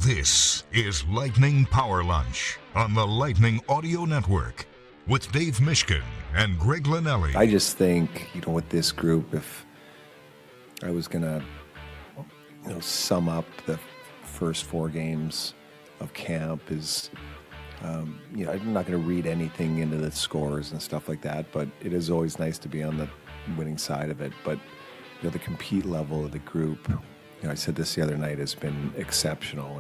This is Lightning Power Lunch on the Lightning Audio Network with Dave Mishkin and Greg Linnelli. I just think, with this group, if I was going to, sum up the first 4 games of camp is, I'm not going to read anything into the scores and stuff like that, but it is always nice to be on the winning side of it. But, the compete level of the group, I said this the other night, has been exceptional,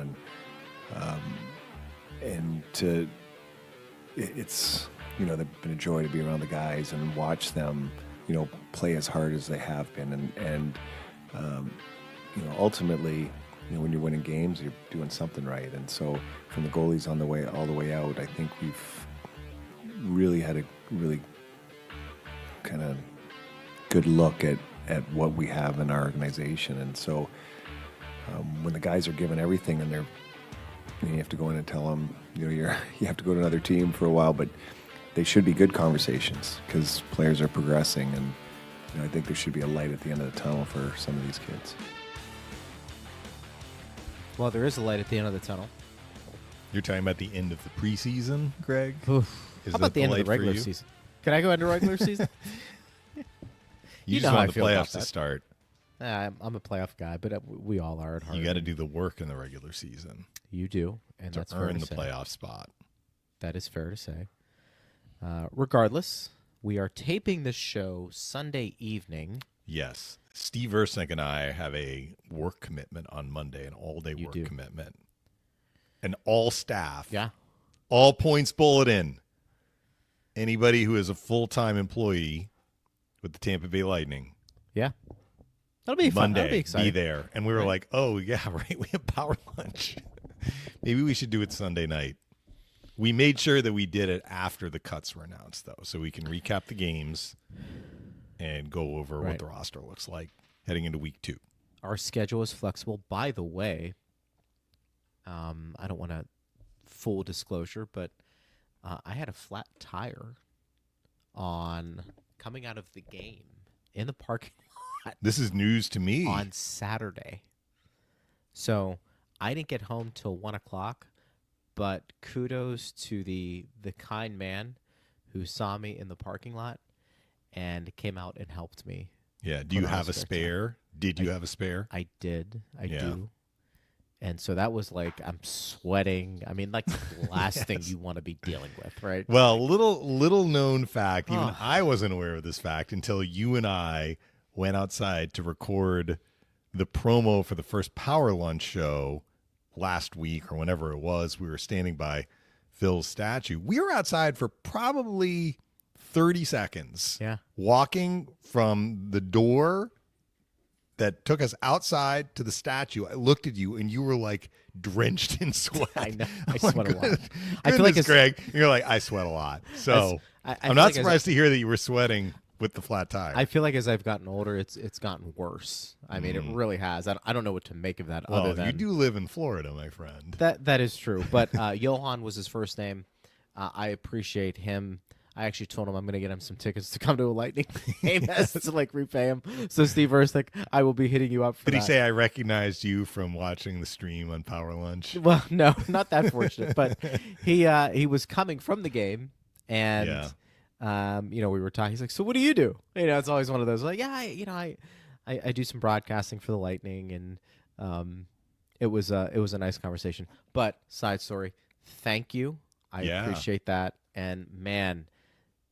it's they've been a joy to be around the guys and watch them play as hard as they have been, and ultimately when you're winning games, you're doing something right. And so from the goalies all the way out, I think we've really had a really kind of good look at what we have in our organization. And so when the guys are given everything and you have to go in and tell them, you have to go to another team for a while, but they should be good conversations because players are progressing, and I think there should be a light at the end of the tunnel for some of these kids. Well, there is a light at the end of the tunnel. You're talking about the end of the preseason, Greg? Oof. How about the end of the regular season? Can I go into regular season? You just want the playoffs to start. I'm a playoff guy, but we all are at heart. You got to do the work in the regular season. You do, and that's fair to earn the say. Playoff spot. That is fair to say. Regardless, we are taping this show Sunday evening. Yes. Steve Versnick and I have a work commitment on Monday, an all-day work commitment. And all staff, all points bulletin, anybody who is a full-time employee with the Tampa Bay Lightning. Yeah. That'll be fun. Monday, That'll be exciting. Be there. And we were like, oh, yeah, right, we have power lunch. Maybe we should do it Sunday night. We made sure that we did it after the cuts were announced, though, so we can recap the games and go over what the roster looks like heading into week 2. Our schedule is flexible. By the way, I don't want to full disclosure, but I had a flat tire on coming out of the game in the parking lot. This is news to me. On Saturday. So I didn't get home till 1 o'clock, but kudos to the kind man who saw me in the parking lot and came out and helped me. Yeah. Do you have a spare? Did you have a spare? I did. I do. And so that was like, I'm sweating. I mean, like the last thing you want to be dealing with, right? Well, little known fact, even I wasn't aware of this fact until you and I went outside to record the promo for the first Power Lunch show last week or whenever it was. We were standing by Phil's statue. We were outside for probably 30 seconds. Yeah. Walking from the door that took us outside to the statue. I looked at you, and you were like drenched in sweat. I know. I sweat a lot. I feel like Greg, you're like, I sweat a lot. So I'm not surprised to hear that you were sweating with the flat tire. I feel like as I've gotten older, it's gotten worse. I mean, it really has. I don't know what to make of that. Other than you do live in Florida, my friend. That is true. But Johan was his first name. I appreciate him. I actually told him I'm going to get him some tickets to come to a Lightning game to repay him. So Steve Versnick, I will be hitting you up for that. Did he say I recognized you from watching the stream on Power Lunch? Well, no, not that fortunate. But he was coming from the game, and we were talking. He's like, "So what do you do?" It's always one of those like, I do some broadcasting for the Lightning, and it was a nice conversation. But side story, thank you. I appreciate that, and man.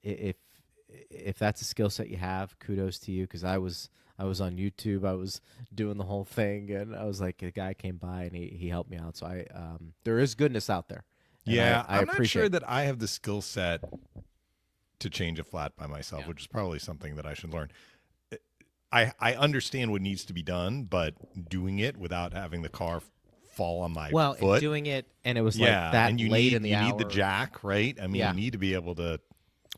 If that's a skill set you have, kudos to you, because I was on YouTube, I was doing the whole thing, and I was like, a guy came by and he helped me out. So there is goodness out there. I'm not sure that I have the skill set to change a flat by myself, which is probably something that I should learn. I understand what needs to be done, but doing it without having the car fall on my foot. Well, doing it, and it was like that and late in the hour. You need the jack, right? I mean, you need to be able to.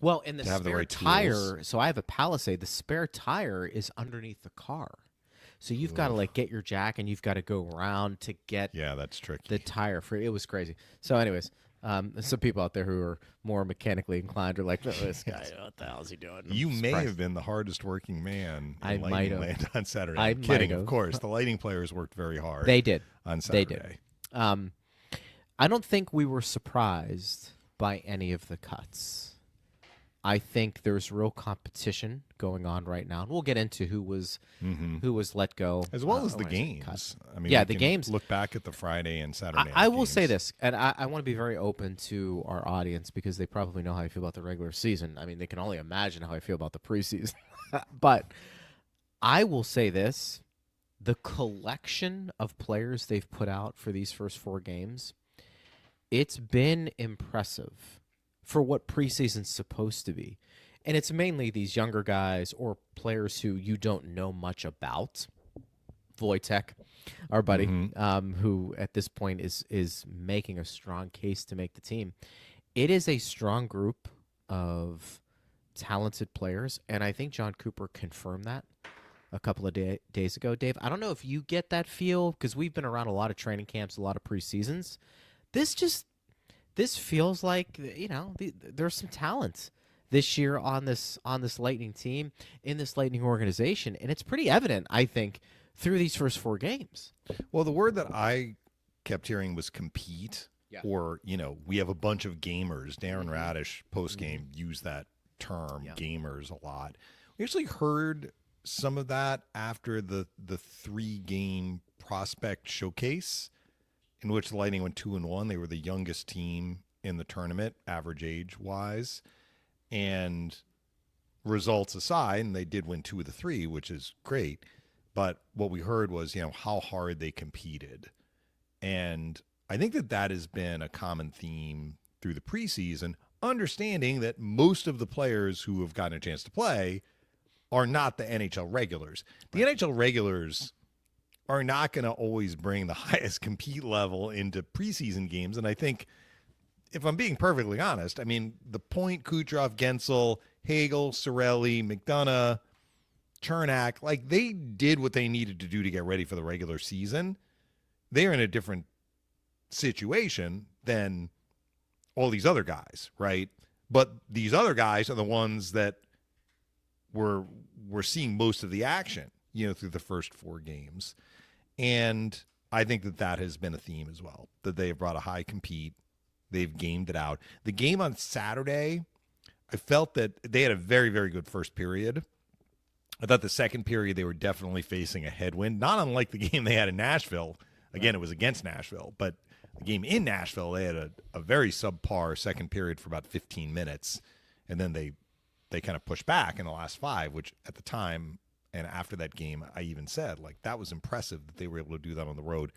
Well, in the spare tire, so I have a Palisade. The spare tire is underneath the car. So you've got to get your jack, and you've got to go around to get that's tricky. The tire free. It was crazy. So anyways, some people out there who are more mechanically inclined are like, oh, this guy, what the hell is he doing? You may have been the hardest working man in might Lightning Land on Saturday. I'm kidding, of course. The Lightning players worked very hard. They did. On Saturday. They did. I don't think we were surprised by any of the cuts. I think there's real competition going on right now, and we'll get into who was let go, as well as the games. I mean, the games. Look back at the Friday and Saturday. I will say this, and I want to be very open to our audience because they probably know how I feel about the regular season. I mean, they can only imagine how I feel about the preseason. But I will say this: the collection of players they've put out for these first 4 games, it's been impressive for what preseason's supposed to be. And it's mainly these younger guys or players who you don't know much about. Wojtek, our buddy, who at this point is making a strong case to make the team. It is a strong group of talented players, and I think John Cooper confirmed that a couple of days ago. Dave, I don't know if you get that feel, because we've been around a lot of training camps, a lot of preseasons. This feels like, there's some talent this year on this Lightning team, in this Lightning organization, and it's pretty evident, I think, through these first 4 games. Well, the word that I kept hearing was compete, or, we have a bunch of gamers. Darren Radish post-game used that term, gamers, a lot. We actually heard some of that after the 3-game prospect showcase, in which the Lightning went 2-1. They were the youngest team in the tournament, average age-wise. And results aside, and they did win 2 of the 3, which is great. But what we heard was, how hard they competed. And I think that has been a common theme through the preseason, understanding that most of the players who have gotten a chance to play are not the NHL regulars. The NHL regulars are not going to always bring the highest compete level into preseason games. And I think, if I'm being perfectly honest, I mean, the Point, Kucherov, Gensel, Hagel, Cirelli, McDonough, Chernak, like, they did what they needed to do to get ready for the regular season. They're in a different situation than all these other guys, right? But these other guys are the ones that were seeing most of the action, through the first 4 games. And I think that has been a theme as well, that they've brought a high compete. They've gamed it out. The game on Saturday, I felt that they had a very, very good first period. I thought the second period they were definitely facing a headwind, not unlike the game they had in Nashville. Again, it was against Nashville, but the game in Nashville, they had a very subpar second period for about 15 minutes, and then they kind of pushed back in the last 5, which at the time and after that game, I even said, like, that was impressive that they were able to do that on the road.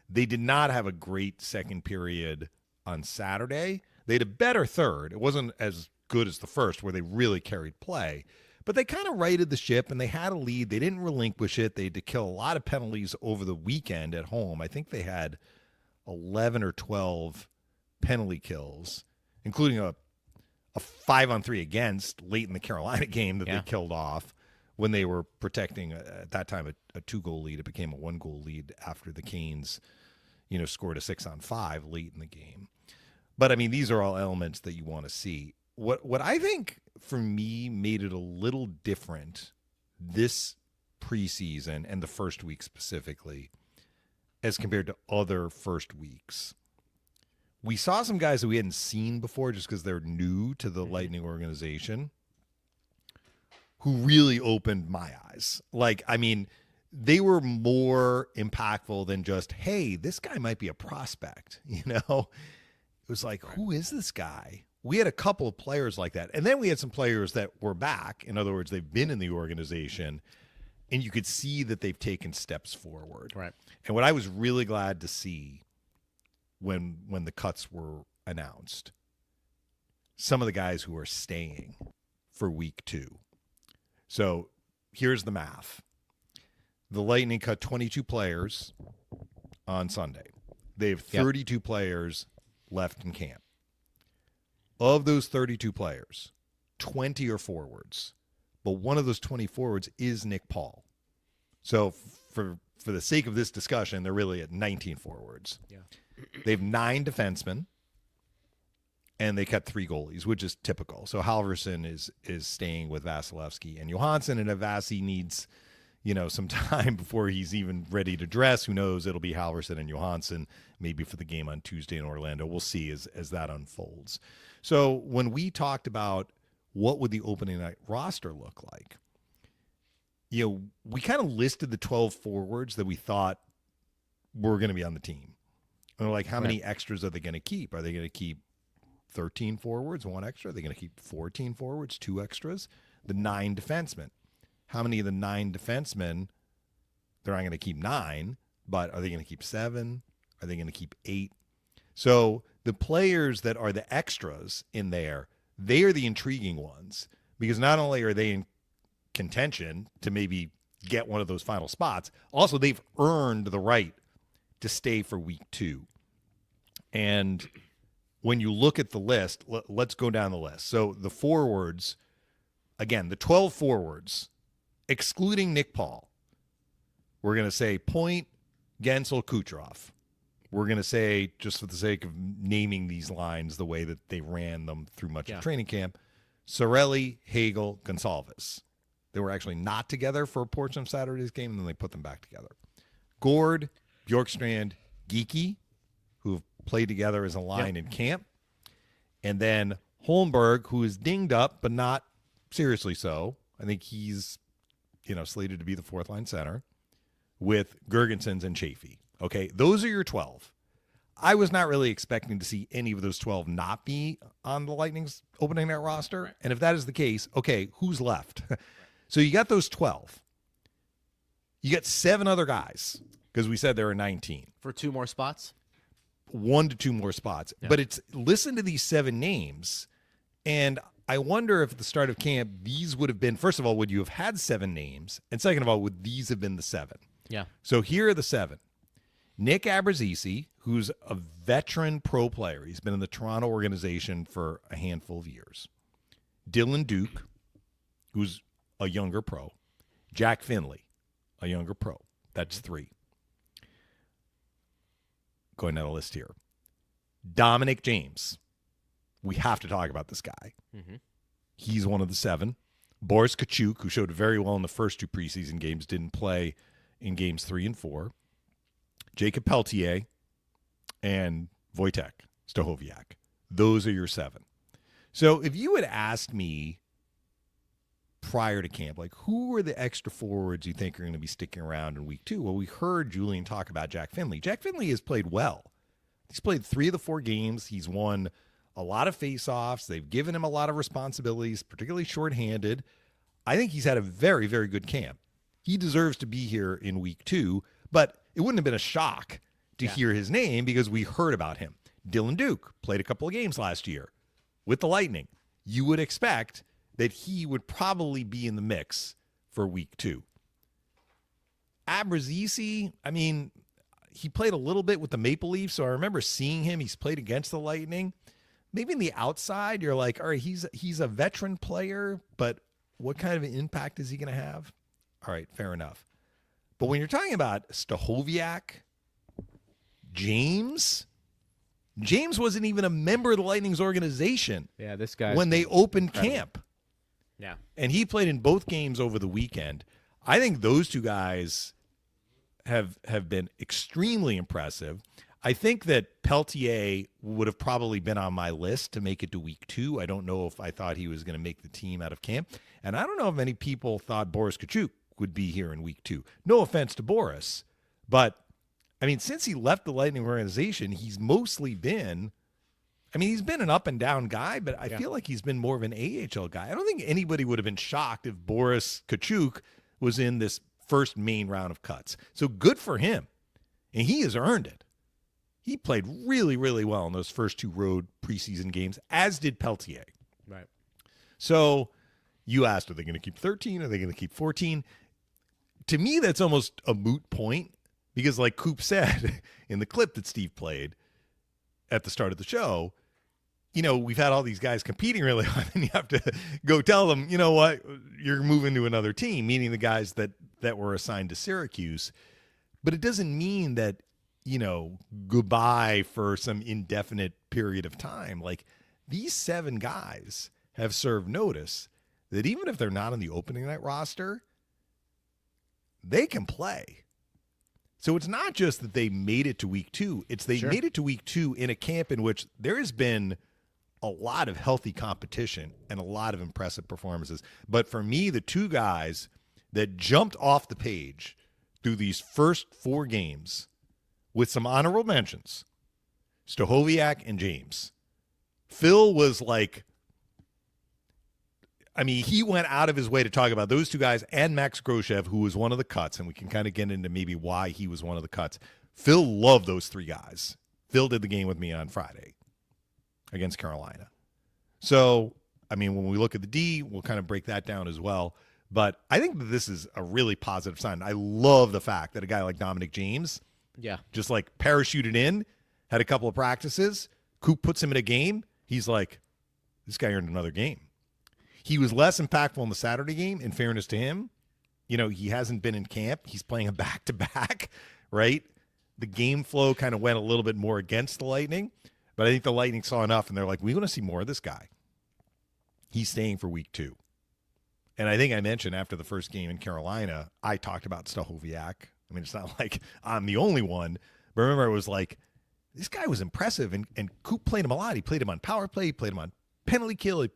They did not have a great second period on Saturday. They had a better third. It wasn't as good as the first, where they really carried play. But they kind of righted the ship, and they had a lead. They didn't relinquish it. They had to kill a lot of penalties over the weekend at home. I think they had 11 or 12 penalty kills, including a 5-on-3 against late in the Carolina game that they killed off when they were protecting, at that time, a 2-goal lead. It became a 1-goal lead after the Canes, scored a 6-on-5 late in the game. But, I mean, these are all elements that you want to see. What I think, for me, made it a little different this preseason and the first week specifically as compared to other first weeks. We saw some guys that we hadn't seen before just because they're new to the Lightning organization who really opened my eyes. Like, I mean, they were more impactful than just, hey, this guy might be a prospect, It was like, who is this guy? We had a couple of players like that. And then we had some players that were back. In other words, they've been in the organization, and you could see that they've taken steps forward. Right. And what I was really glad to see when the cuts were announced, some of the guys who are staying for week 2. So here's the math. The Lightning cut 22 players on Sunday. They have 32 players left in camp. Of those 32 players, 20 are forwards, but one of those 20 forwards is Nick Paul. So for the sake of this discussion, they're really at 19 forwards. Yeah. They have 9 defensemen, and they cut 3 goalies, which is typical. So Halverson is staying with Vasilevsky and Johansson, and if Vasi needs, some time before he's even ready to dress. Who knows? It'll be Halverson and Johansson maybe for the game on Tuesday in Orlando. We'll see as that unfolds. So when we talked about what would the opening night roster look like, we kind of listed the 12 forwards that we thought were going to be on the team. And we're like, how many extras are they going to keep? Are they going to keep 13 forwards, 1 extra? Are they going to keep 14 forwards, 2 extras? The 9 defensemen. How many of the 9 defensemen, they're not going to keep 9, but are they going to keep 7? Are they going to keep 8? So the players that are the extras in there, they are the intriguing ones, because not only are they in contention to maybe get one of those final spots, also they've earned the right to stay for week 2. And when you look at the list, let's go down the list. So the forwards, again, the 12 forwards, excluding Nick Paul, we're going to say Point, Gensel, Kucherov. We're going to say, just for the sake of naming these lines the way that they ran them through much of training camp, Cirelli, Hagel, Gonsalves. They were actually not together for a portion of Saturday's game, and then they put them back together. Gord, Bjorkstrand, Geeky, who have played together as a line in camp. And then Holmberg, who is dinged up, but not seriously so. I think he's slated to be the 4th-line center, with Girgensons and Chafee. Okay, those are your 12. I was not really expecting to see any of those 12 not be on the Lightning's opening night roster. Right. And if that is the case, okay, who's left? So you got those 12. You got 7 other guys, because we said there are 19. For 2 more spots? 1 to 2 more spots. Yeah. But listen to these 7 names, and I wonder if at the start of camp, these would have been, first of all, would you have had 7 names? And second of all, would these have been the 7? Yeah. So here are the 7. Nick Abruzzese, who's a veteran pro player. He's been in the Toronto organization for a handful of years. Dylan Duke, who's a younger pro. Jack Finley, a younger pro. That's 3. Going down the list here. Dominic James. We have to talk about this guy. Mm-hmm. He's one of the 7. Boris Kachuk, who showed very well in the first 2 preseason games, didn't play in games 3 and 4. Jacob Peltier and Wojtek Stachowiak. Those are your 7. So if you had asked me prior to camp, like, who are the extra forwards you think are going to be sticking around in week 2? Well, we heard Julian talk about Jack Finley. Jack Finley has played well. He's played 3 of the 4 games. He's won a lot of faceoffs. They've given him a lot of responsibilities, particularly shorthanded. I think he's had a very, very good camp. He deserves to be here in week 2, but it wouldn't have been a shock to hear his name because we heard about him. Dylan Duke played a couple of games last year with the Lightning. You would expect that he would probably be in the mix for week 2. Abruzzese, I mean, he played a little bit with the Maple Leafs, so I remember seeing him. He's played against the Lightning. Maybe in the outside, you're like, all right, he's a veteran player, but what kind of an impact is he going to have? All right, fair enough. But when you're talking about Stachowiak, James wasn't even a member of the Lightning's organization. Yeah, this guy when they opened incredible. camp. Yeah. And he played in both games over the weekend. I think those 2 guys have been extremely impressive. I think that Peltier would have probably been on my list to make it to week 2. I don't know if I thought he was going to make the team out of camp. And I don't know if many people thought Boris Kachuk would be here in week 2. No offense to Boris, but I mean, since he left the Lightning organization, he's mostly been, he's been an up and down guy, but I feel like he's been more of an AHL guy. I don't think anybody would have been shocked if Boris Kachuk was in this first main round of cuts. So good for him. And he has earned it. He played really, really well in those first 2 road preseason games, as did Peltier. Right. So you asked, are they going to keep 13? Are they going to keep 14? To me, that's almost a moot point because, like Coop said in the clip that Steve played at the start of the show, we've had all these guys competing really hard, and you have to go tell them, you know what, you're moving to another team, meaning the guys that were assigned to Syracuse. But it doesn't mean that, goodbye for some indefinite period of time. Like, these 7 guys have served notice that even if they're not on the opening night roster, they can play. So it's not just that they made it to week 2. It's they made it to week 2 in a camp in which there has been a lot of healthy competition and a lot of impressive performances. But for me, the two guys that jumped off the page through these first 4 games with some honorable mentions, Stachowiak and James. Phil was like, I mean, he went out of his way to talk about those two guys and Max Groshev, who was one of the cuts, and we can kind of get into maybe why he was one of the cuts. Phil loved those 3 guys. Phil did the game with me on Friday against Carolina. So, I mean, when we look at the D, we'll kind of break that down as well. But I think that this is a really positive sign. I love the fact that a guy like Dominic James just like parachuted in, had a couple of practices. Coop puts him in a game. He's like, this guy earned another game. He was less impactful in the Saturday game, in fairness to him. You know, he hasn't been in camp. He's playing a back-to-back, right? The game flow kind of went a little bit more against the Lightning. But I think the Lightning saw enough, and they're like, we want to see more of this guy. He's staying for week 2. And I think I mentioned after the first game in Carolina, I talked about Stachowiak. I mean, it's not like I'm the only one. But remember, it was like, this guy was impressive, and Coop played him a lot. He played him on power play. He played him on penalty kill. He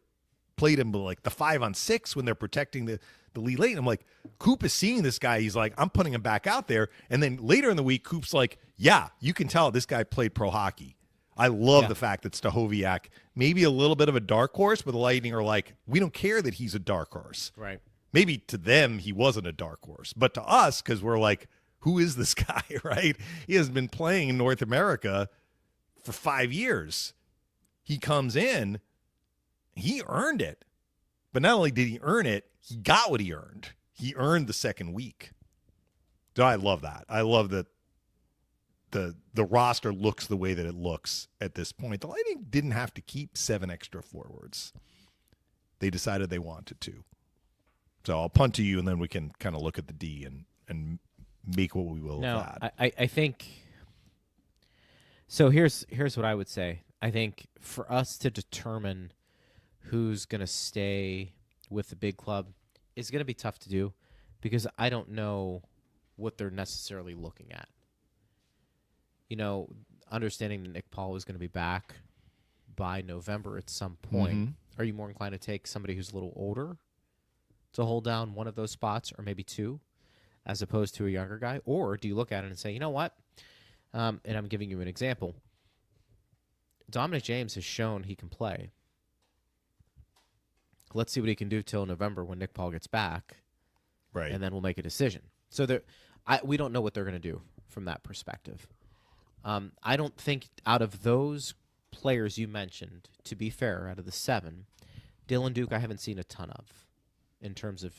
played him like the 5-on-6 when they're protecting the lead late. And I'm like, Coop is seeing this guy. He's like, I'm putting him back out there. And then later in the week, Coop's like, yeah, you can tell this guy played pro hockey. I love the fact that Stachowiak, maybe a little bit of a dark horse, but the Lightning are like, we don't care that he's a dark horse. Right. Maybe to them, he wasn't a dark horse. But to us, because we're like, who is this guy, right? He has been playing in North America for 5 years. He comes in, he earned it. But not only did he earn it, he got what he earned. He earned the second week. So I love that. I love that the roster looks the way that it looks at this point. The Lightning didn't have to keep 7 extra forwards. They decided they wanted to. So I'll punt to you, and then we can kind of look at the D and make what we will of that. I think – so here's what I would say. I think for us to determine who's going to stay with the big club is going to be tough to do because I don't know what they're necessarily looking at. You know, understanding that Nick Paul is going to be back by November at some point, are you more inclined to take somebody who's a little older to hold down one of those spots or maybe 2 as opposed to a younger guy? Or do you look at it and say, you know what? And I'm giving you an example. Dominic James has shown he can play. Let's see what he can do till November when Nick Paul gets back. Right. And then we'll make a decision. So we don't know what they're going to do from that perspective. I don't think out of those players you mentioned, to be fair, out of the 7, Dylan Duke I haven't seen a ton of in terms of,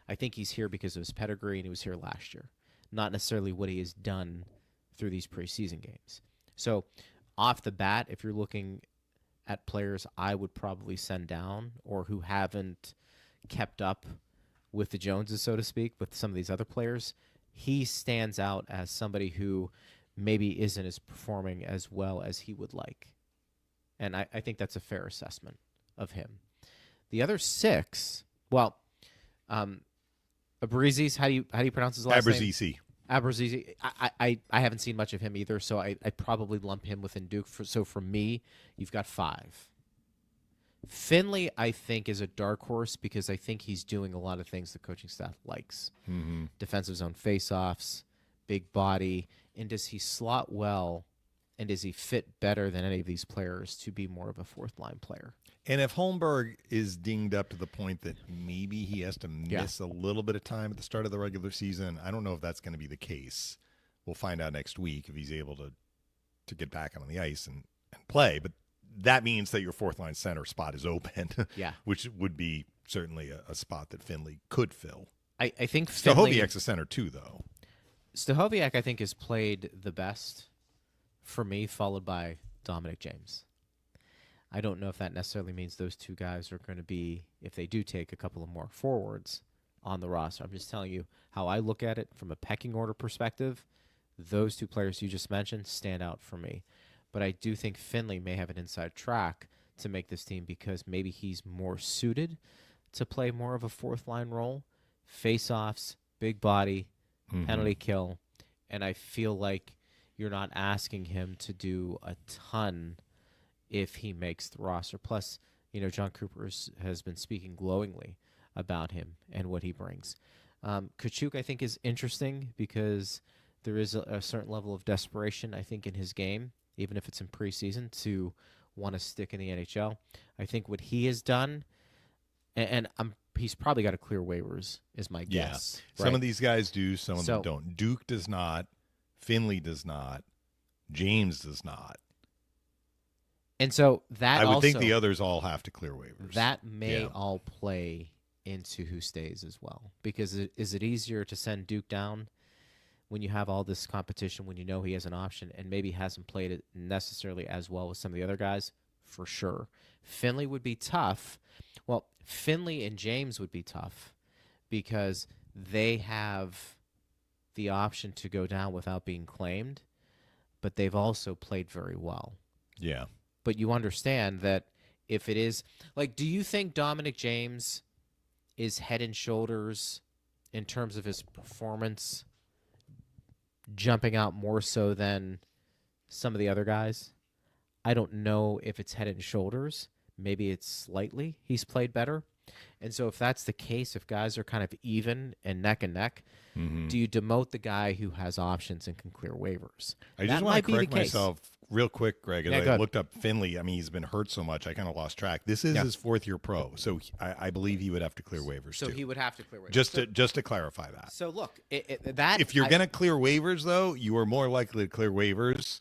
I think he's here because of his pedigree and he was here last year, not necessarily what he has done through these preseason games. So off the bat, if you're looking at players I would probably send down or who haven't kept up with the Joneses, so to speak, with some of these other players, he stands out as somebody who maybe isn't as performing as well as he would like. And I think that's a fair assessment of him. The other 6, well, Abruzzese, how do you pronounce his last name? Abruzzese. I haven't seen much of him either, so I probably lump him within Duke. So for me, you've got 5. Finley, I think, is a dark horse because I think he's doing a lot of things the coaching staff likes. Defensive zone faceoffs, big body, and does he slot well, and does he fit better than any of these players to be more of a fourth-line player? And if Holmberg is dinged up to the point that maybe he has to miss a little bit of time at the start of the regular season, I don't know if that's going to be the case. We'll find out next week if he's able to get back on the ice and play. But that means that your fourth-line center spot is open, which would be certainly a spot that Finley could fill. I think Stachowiak's a center too, though. Stachowiak, I think, has played the best for me, followed by Dominic James. I don't know if that necessarily means those 2 guys are going to be, if they do take a couple of more forwards on the roster. I'm just telling you how I look at it from a pecking order perspective. Those 2 players you just mentioned stand out for me. But I do think Finley may have an inside track to make this team because maybe he's more suited to play more of a fourth-line role. Face-offs, big body, penalty kill, and I feel like you're not asking him to do a ton if he makes the roster. Plus, John Cooper has been speaking glowingly about him and what he brings. Kachuk, I think, is interesting because there is a certain level of desperation, I think, in his game, even if it's in preseason, to want to stick in the NHL. I think what he has done, and he's probably got to clear waivers, is my guess. Right? Some of these guys do, some of them don't. Duke does not. Finley does not. James does not. And so that I would think the others all have to clear waivers. That may all play into who stays as well. Because is it easier to send Duke down when you have all this competition, when you know he has an option and maybe hasn't played it necessarily as well with some of the other guys? For sure. Finley would be tough. Well, Finley and James would be tough because they have the option to go down without being claimed, but they've also played very well. Yeah. But you understand that if it is, like, do you think Dominic James is head and shoulders in terms of his performance jumping out more so than some of the other guys? I don't know if it's head and shoulders. Maybe it's slightly. He's played better. And so if that's the case, if guys are kind of even and neck, do you demote the guy who has options and can clear waivers? I just want to correct myself real quick, Greg. As I looked up Finley, I mean, he's been hurt so much, I kind of lost track. This is his fourth year pro, so I believe he would have to clear waivers, so too. He would have to clear waivers. Just to clarify that. So, look, if you're going to clear waivers, though, you are more likely to clear waivers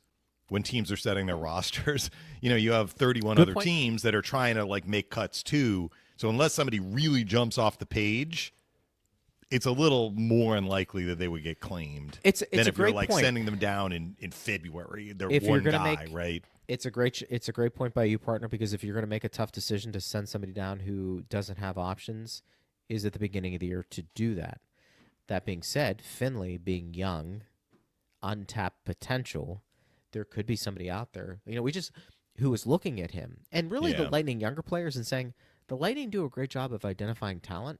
when teams are setting their rosters. You have 31 other teams that are trying to, make cuts, too. So unless somebody really jumps off the page, it's a little more unlikely that they would get claimed than if you're sending them down in February. They're one guy, right? It's a great point by you, partner, because if you're going to make a tough decision to send somebody down who doesn't have options, is at the beginning of the year to do that. That being said, Finley being young, untapped potential, there could be somebody out there, who is looking at him, and really the Lightning younger players, and saying the Lightning do a great job of identifying talent.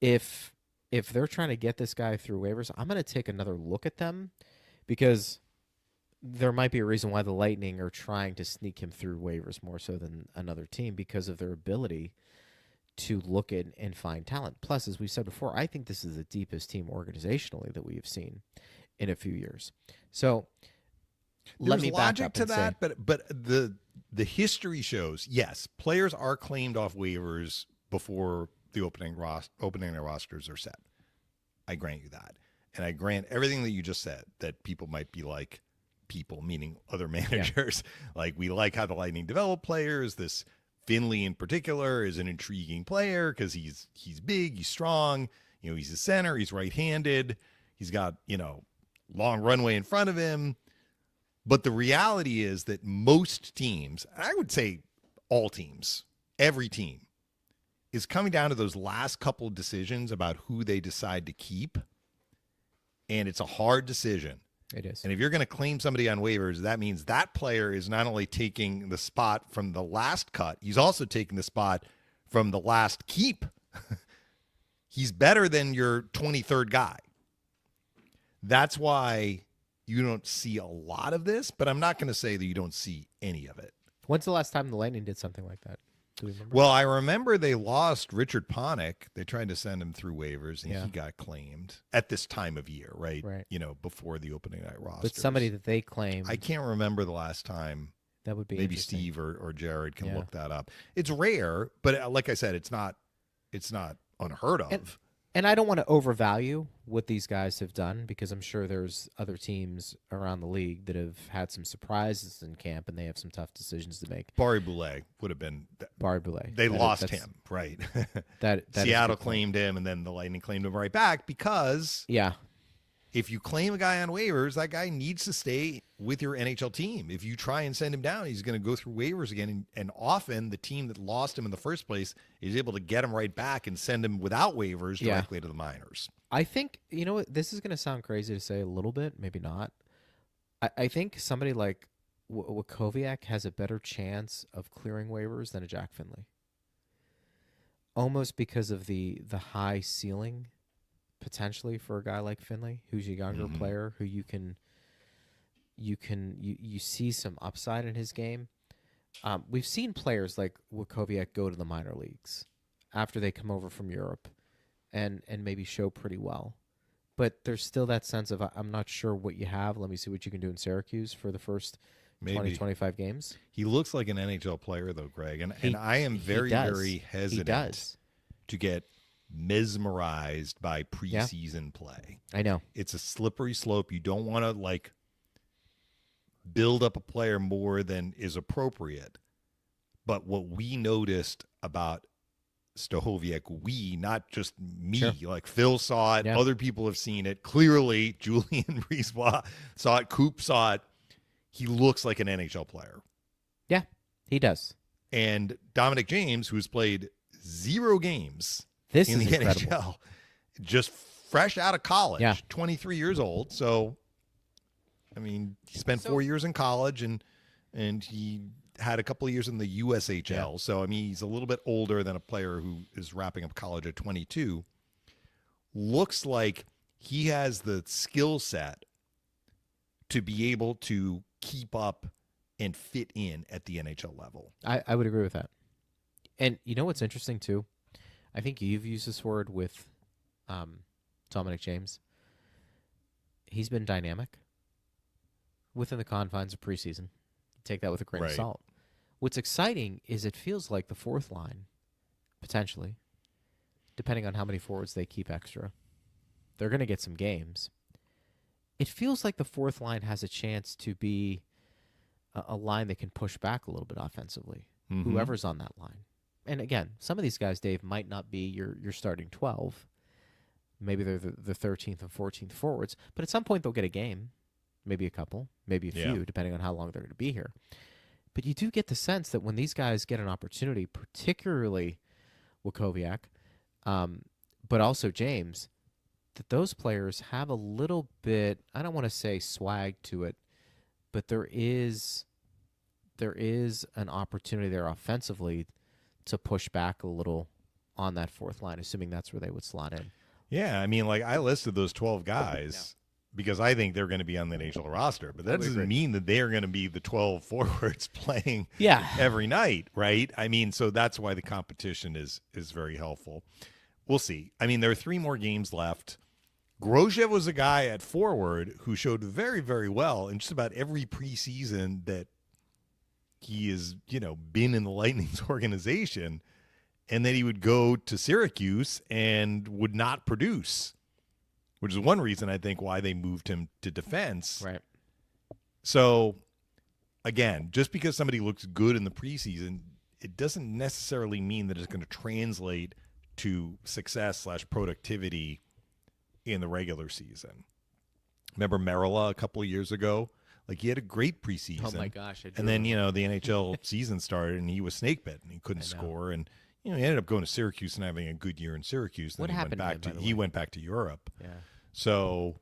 If they're trying to get this guy through waivers, I'm going to take another look at them, because there might be a reason why the Lightning are trying to sneak him through waivers more so than another team, because of their ability to look at and find talent. Plus, as we said before, I think this is the deepest team organizationally that we have seen in a few years. So let me back up to that, but the history shows, yes, players are claimed off waivers before the opening their rosters are set. I grant you that. And I grant everything that you just said, that people might be like, people, meaning other managers, we like how the Lightning develop players. This Finley in particular is an intriguing player because he's big, he's strong, he's a center, he's right-handed, he's got, long runway in front of him. But the reality is that most teams, I would say all teams, every team, is coming down to those last couple of decisions about who they decide to keep. And it's a hard decision. It is. And if you're going to claim somebody on waivers, that means that player is not only taking the spot from the last cut, he's also taking the spot from the last keep. He's better than your 23rd guy. That's why you don't see a lot of this, but I'm not going to say that you don't see any of it. When's the last time the Lightning did something like that? Do you remember? Well, I remember they lost Richard Panik. They tried to send him through waivers, and he got claimed at this time of year, right? Before the opening night roster. But somebody that they claimed. I can't remember the last time. That would be maybe Steve or Jared can look that up. It's rare, but like I said, it's not unheard of. And I don't want to overvalue what these guys have done, because I'm sure there's other teams around the league that have had some surprises in camp, and they have some tough decisions to make. Barry Boulet would have been. Barry Boulet. They lost him, right? that Seattle claimed him, and then the Lightning claimed him right back, because if you claim a guy on waivers, that guy needs to stay with your NHL team. If you try and send him down, he's going to go through waivers again. And often the team that lost him in the first place is able to get him right back and send him without waivers directly to the minors. I think, this is going to sound crazy to say a little bit, maybe not. I think somebody like Wakoviak has a better chance of clearing waivers than a Jack Finley. Almost because of the high ceiling potentially for a guy like Finley, who's a younger player, who you see some upside in his game. We've seen players like Wojciech go to the minor leagues after they come over from Europe and maybe show pretty well. But there's still that sense of, I'm not sure what you have. Let me see what you can do in Syracuse for the first 20, 25 games. He looks like an NHL player, though, Greg. And I am very hesitant to get mesmerized by preseason play. I know. It's a slippery slope. You don't want to, build up a player more than is appropriate. But what we noticed about Stachowiak, not just me, like Phil saw it, other people have seen it. Clearly, Julien Brisebois saw it, Coop saw it. He looks like an NHL player. Yeah, he does. And Dominic James, who's played 0 games in the NHL, just fresh out of college, 23 years old. So, I mean, he spent 4 years in college and he had a couple of years in the USHL. Yeah. So, I mean, he's a little bit older than a player who is wrapping up college at 22. Looks like he has the skill set to be able to keep up and fit in at the NHL level. I would agree with that. And you know what's interesting, too? I think you've used this word with Dominic James. He's been dynamic within the confines of preseason. Take that with a grain of salt. What's exciting is it feels like the fourth line, potentially, depending on how many forwards they keep extra, they're going to get some games. It feels like the fourth line has a chance to be a line that can push back a little bit offensively, whoever's on that line. And again, some of these guys, Dave, might not be your starting 12. Maybe they're the 13th and 14th forwards, but at some point they'll get a game, maybe a couple, maybe a few, depending on how long they're going to be here. But you do get the sense that when these guys get an opportunity, particularly Wojciech, but also James, that those players have a little bit, I don't want to say swag to it, but there is an opportunity there offensively to push back a little on that fourth line, assuming that's where they would slot in. Yeah, I mean, I listed those 12 guys because I think they're going to be on the NHL roster, but that doesn't mean that they are going to be the 12 forwards playing every night, right? I mean, so that's why the competition is very helpful. We'll see. I mean, there are 3 more games left. Grosjev was a guy at forward who showed very, very well in just about every preseason that he has, been in the Lightning's organization, and then he would go to Syracuse and would not produce, which is one reason I think why they moved him to defense. Right. So, again, just because somebody looks good in the preseason, it doesn't necessarily mean that it's going to translate to success/productivity in the regular season. Remember Merilla a couple of years ago? He had a great preseason. Oh, my gosh. And then, the NHL season started, and he was snake-bitten. He couldn't score. And, he ended up going to Syracuse and having a good year in Syracuse. What happened He went back to Europe. Yeah. So,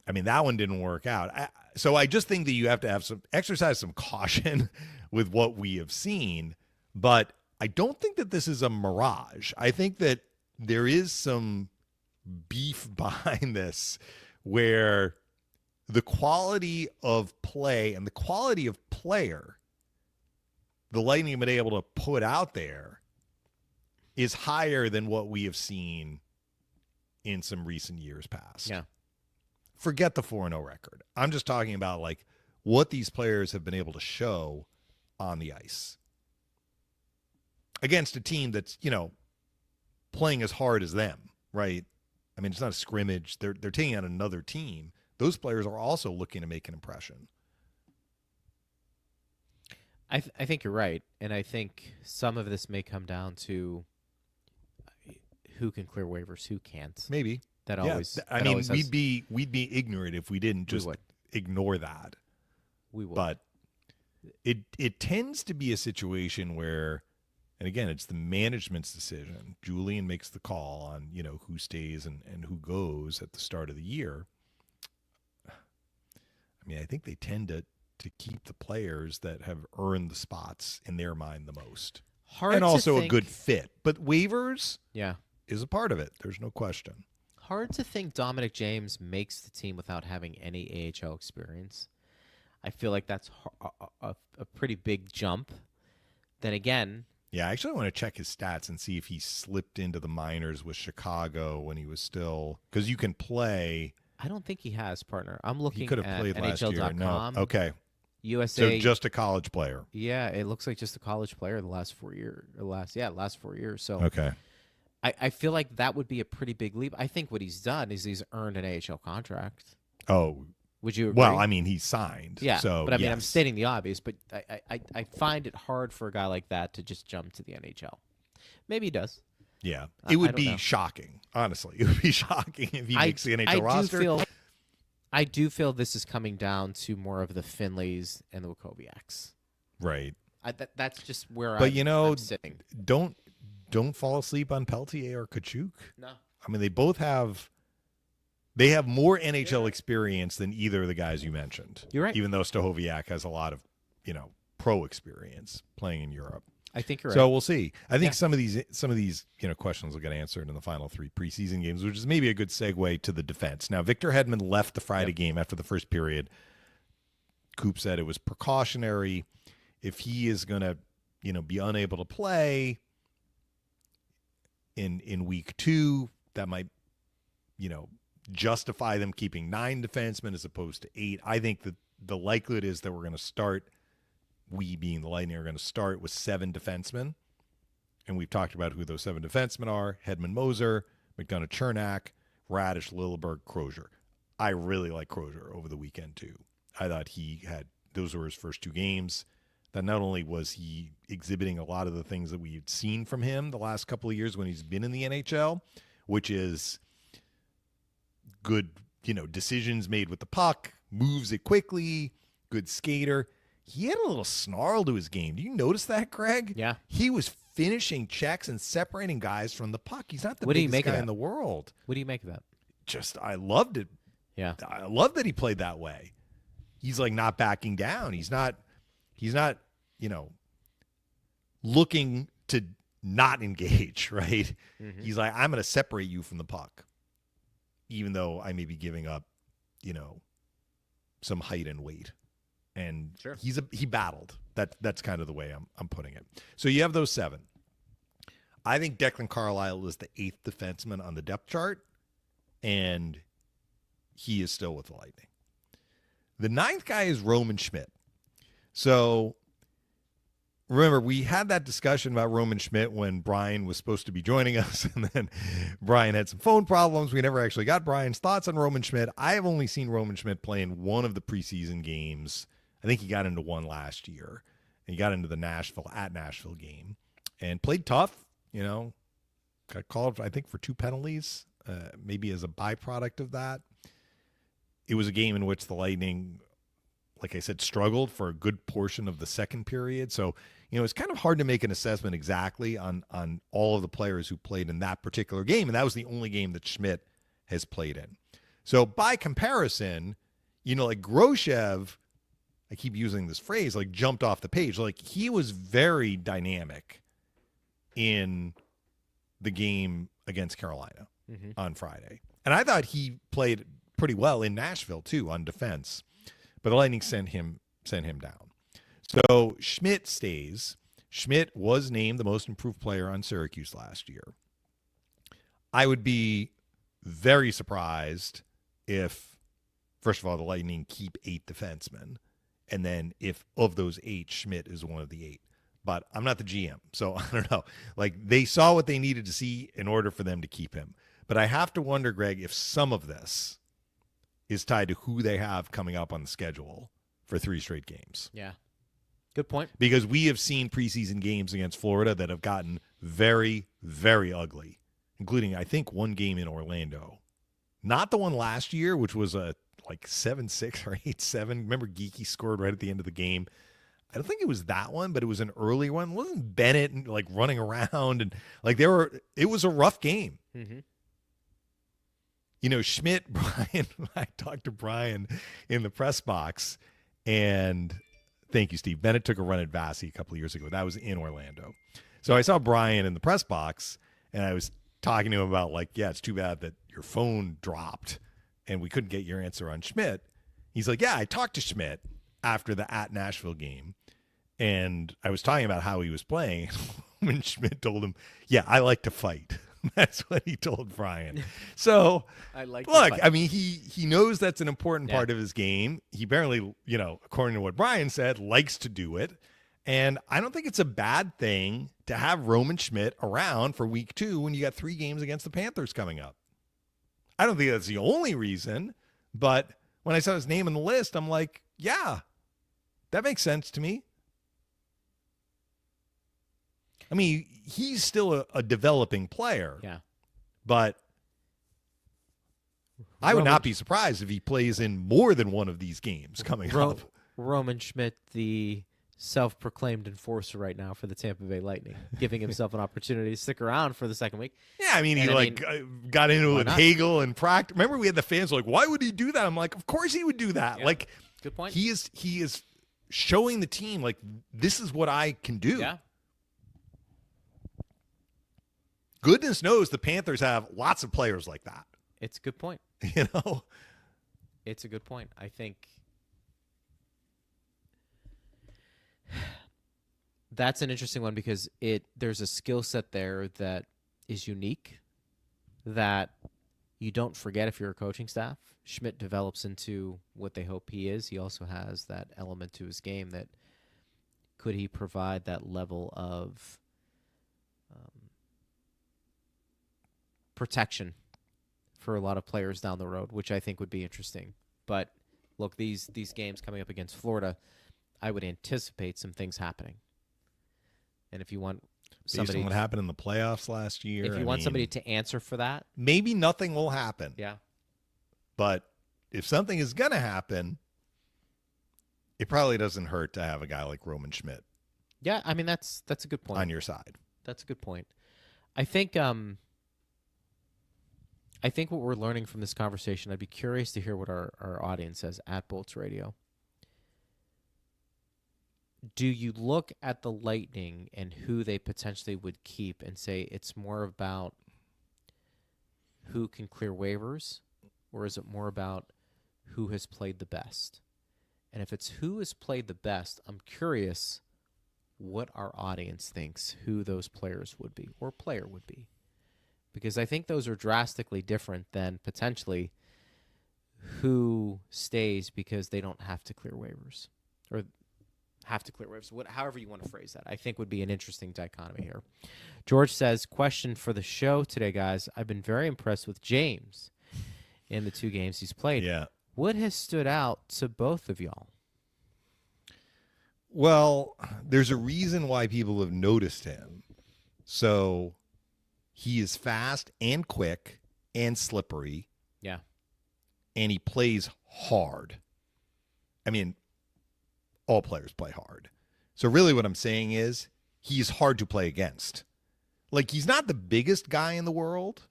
I mean, that one didn't work out. So I just think that you have to exercise some caution with what we have seen. But I don't think that this is a mirage. I think that there is some beef behind this where the quality of play and the quality of player the Lightning have been able to put out there is higher than what we have seen in some recent years past. Yeah. Forget the 4-0 record. I'm just talking about what these players have been able to show on the ice against a team that's, playing as hard as them, right? I mean, it's not a scrimmage. They're taking on another team. Those players are also looking to make an impression. I think you're right, and I think some of this may come down to who can clear waivers, who can't. Maybe that always. I mean, we'd be ignorant if we didn't just ignore that. We would, but it tends to be a situation where, and again, it's the management's decision. Julien makes the call on who stays and who goes at the start of the year. I mean, I think they tend to keep the players that have earned the spots in their mind the most. Hard and to also think. A good fit. But waivers, is a part of it. There's no question. Hard to think Dominic James makes the team without having any AHL experience. I feel like that's a pretty big jump. Then again... Yeah, I actually want to check his stats and see if he slipped into the minors with Chicago when he was still... Because you can play... I don't think he has, partner. I'm looking he could have at played last year. NHL.com. No. Okay. USA... So just a college player. Yeah, it looks like just a college player the last 4 years. Last 4 years. So okay. I feel like that would be a pretty big leap. I think what he's done is he's earned an AHL contract. Oh, would you agree? well, I mean, he's signed. Yeah, so, but I mean, yes. I'm stating the obvious, but I find it hard for a guy like that to just jump to the NHL. Maybe he does. Yeah. It would don't be know. shocking, honestly. It would be shocking if he makes the NHL roster. I do feel this is coming down to more of the Finleys and the Wackowiaks. Right. That's just where I'm sitting. Don't fall asleep on Peltier or Kachuk. No. I mean, they have more NHL experience than either of the guys you mentioned. You're right. Even though Stahoviak has a lot of, pro experience playing in Europe. I think you're right. So we'll see. I think some of these questions will get answered in the final 3 preseason games, which is maybe a good segue to the defense. Now, Victor Hedman left the Friday game after the first period. Coop said it was precautionary. If he is going to, be unable to play in week 2, that might, justify them keeping 9 defensemen as opposed to 8. I think that the likelihood is that we're going to start, we being the Lightning, are going to start with 7 defensemen. And we've talked about who those 7 defensemen are: Hedman, Moser, McDonough, Chernak, Radish, Lilleberg, Crozier. I really like Crozier over the weekend too. I thought those were his first 2 games. That not only was he exhibiting a lot of the things that we had seen from him the last couple of years when he's been in the NHL, which is good, decisions made with the puck, moves it quickly, good skater. He had a little snarl to his game. Do you notice that, Greg? Yeah. He was finishing checks and separating guys from the puck. He's not the What do you biggest make of guy that? in the world. What do you make of that? I loved it. Yeah. I love that he played that way. He's like not backing down. He's not, looking to not engage, right? Mm-hmm. He's like, I'm going to separate you from the puck, even though I may be giving up, some height and weight. And sure. he battled. That's kind of the way I'm putting it. So you have those 7. I think Declan Carlisle is the 8th defenseman on the depth chart, and he is still with the Lightning. The 9th guy is Roman Schmidt. So remember, we had that discussion about Roman Schmidt when Brian was supposed to be joining us, and then Brian had some phone problems. We never actually got Brian's thoughts on Roman Schmidt. I have only seen Roman Schmidt play in one of the preseason games. I think he got into one last year, and he got into the Nashville game and played tough. Got called, I think, for 2 penalties, maybe as a byproduct of that. It was a game in which the Lightning, like I said, struggled for a good portion of the second period. So, it's kind of hard to make an assessment exactly on all of the players who played in that particular game. And that was the only game that Schmidt has played in. So by comparison, like Groshev, I keep using this phrase, like jumped off the page. Like he was very dynamic in the game against Carolina on Friday. And I thought he played pretty well in Nashville too on defense. But the Lightning sent him down. So Schmidt stays. Schmidt was named the most improved player on Syracuse last year. I would be very surprised if, first of all, the Lightning keep 8 defensemen. And then if of those 8, Schmidt is one of the 8. But I'm not the GM, so I don't know. Like, they saw what they needed to see in order for them to keep him. But I have to wonder, Greg, if some of this is tied to who they have coming up on the schedule for 3 straight games. Yeah. Good point. Because we have seen preseason games against Florida that have gotten very, very ugly, including, I think, one game in Orlando. Not the one last year, which was a 7-6 or 8-7. Remember Geeky scored right at the end of the game? I don't think it was that one, but it was an early one. Wasn't Bennett running around and it was a rough game. Mm-hmm. Schmidt, Brian, I talked to Brian in the press box, and thank you, Steve. Bennett took a run at Vasi a couple of years ago. That was in Orlando. So I saw Brian in the press box, and I was talking to him about like, yeah, it's too bad that your phone dropped and we couldn't get your answer on Schmidt. He's like, yeah, I talked to Schmidt after the at Nashville game, and I was talking about how he was playing. When Schmidt told him, yeah, I like to fight. That's what he told Brian. So, look, I mean, he knows that's an important part of his game. He apparently, according to what Brian said, likes to do it. And I don't think it's a bad thing to have Roman Schmidt around for week 2 when you got 3 games against the Panthers coming up. I don't think that's the only reason, but when I saw his name on the list, I'm like, yeah, that makes sense to me. I mean, he's still a developing player. Yeah. But I would not be surprised if he plays in more than one of these games coming up. Roman Schmidt, the self-proclaimed enforcer right now for the Tampa Bay Lightning, giving himself an opportunity to stick around for the second week. Yeah, I mean, got into it with Hagel and practice. Remember, we had the fans like, why would he do that? I'm like, of course he would do that. Yeah. Like, good point. He is showing the team, like, this is what I can do. Yeah. Goodness knows the Panthers have lots of players like that. It's a good point. It's a good point. I think that's an interesting one because there's a skill set there that is unique that you don't forget if you're a coaching staff. Schmidt develops into what they hope he is. He also has that element to his game that could he provide that level of protection for a lot of players down the road, which I think would be interesting. But look, these games coming up against Florida, I would anticipate some things happening. And if you want somebody, based on what happened in the playoffs last year, if you want somebody to answer for that, maybe nothing will happen. Yeah. But if something is going to happen, it probably doesn't hurt to have a guy like Roman Schmidt. Yeah, I mean that's a good point on your side. That's a good point. I think what we're learning from this conversation, I'd be curious to hear what our audience says at Bolts Radio. Do you look at the Lightning and who they potentially would keep and say it's more about who can clear waivers, or is it more about who has played the best? And if it's who has played the best, I'm curious what our audience thinks who those players would be or player would be. Because I think those are drastically different than potentially who stays because they don't have to clear waivers or have to clear waivers. However you want to phrase that, I think would be an interesting dichotomy here. George says, question for the show today, guys. I've been very impressed with James in the 2 games he's played. Yeah. What has stood out to both of y'all? Well, there's a reason why people have noticed him. So he is fast and quick and slippery. Yeah. And he plays hard. I mean, all players play hard. So really what I'm saying is he's hard to play against. Like, he's not the biggest guy in the world.